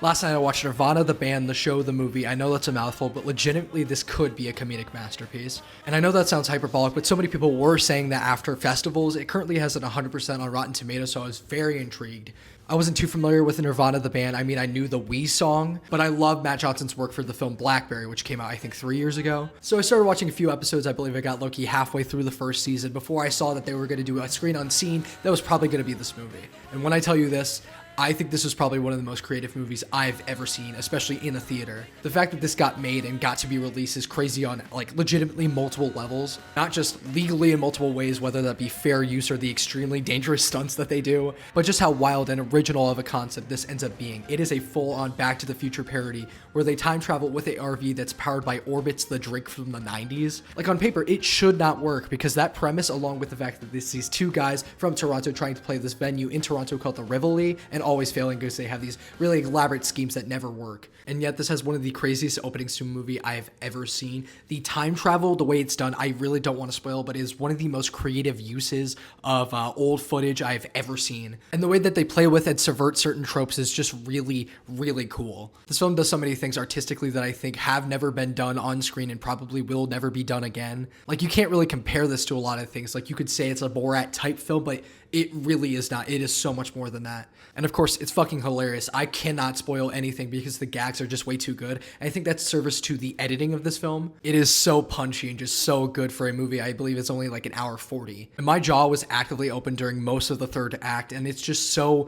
Last night I watched Nirvana, the band, the show, the movie. I know that's a mouthful, but legitimately this could be a comedic masterpiece. And I know that sounds hyperbolic, but so many people were saying that after festivals. It currently has an 100% on Rotten Tomatoes, so I was very intrigued. I wasn't too familiar with Nirvana, the band. I mean, I knew the We song, but I love Matt Johnson's work for the film Blackberry, which came out, I think, 3 years ago. So I started watching a few episodes. I believe I got low-key halfway through the first season before I saw that they were going to do a screen unseen that was probably going to be this movie. And when I tell you this, I think this is probably one of the most creative movies I've ever seen, especially in a theater. The fact that this got made and got to be released is crazy on like legitimately multiple levels, not just legally in multiple ways, whether that be fair use or the extremely dangerous stunts that they do, but just how wild and original of a concept this ends up being. It is a full-on Back to the Future parody where they time travel with a RV that's powered by Orbitz, the drink from the 90s. Like on paper, it should not work because that premise, along with the fact that these two guys from Toronto trying to play this venue in Toronto called the Rivoli and always failing because they have these really elaborate schemes that never work. And yet this has one of the craziest openings to a movie I have ever seen. The time travel, the way it's done, I really don't want to spoil, but it is one of the most creative uses of old footage I've ever seen. And the way that they play with and subvert certain tropes is just really, really cool. This film does so many things artistically that I think have never been done on screen and probably will never be done again. Like, you can't really compare this to a lot of things. Like, you could say it's a Borat type film, but it really is not. It is so much more than that. And of course, it's fucking hilarious. I cannot spoil anything because the gags are just way too good. And I think that's service to the editing of this film. It is so punchy and just so good for a movie. I believe it's only like an hour 40. And my jaw was actively open during most of the third act. And it's just so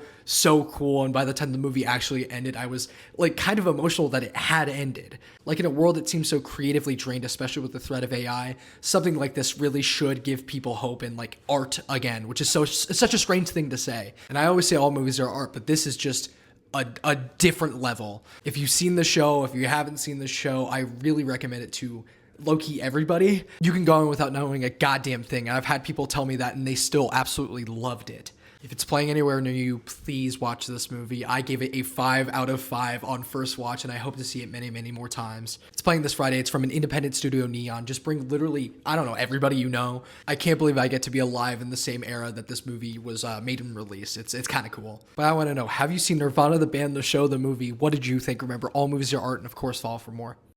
cool. And by the time the movie actually ended, I was like kind of emotional that it had ended. Like, in a world that seems so creatively drained, especially with the threat of AI, something like this really should give people hope in like art again, which is it's such a strange thing to say. And I always say all movies are art, but this is just a different level. If you've seen the show, if you haven't seen the show, I really recommend it to low-key everybody. You can go in without knowing a goddamn thing. And I've had people tell me that and they still absolutely loved it. If it's playing anywhere near you, please watch this movie. I gave it a 5 out of 5 on first watch, and I hope to see it many, many more times. It's playing this Friday. It's from an independent studio, Neon. Just bring literally, I don't know, everybody you know. I can't believe I get to be alive in the same era that this movie was made and released. It's kind of cool. But I want to know, have you seen Nirvana, the band, the show, the movie? What did you think? Remember, all movies are art, and of course, follow for more.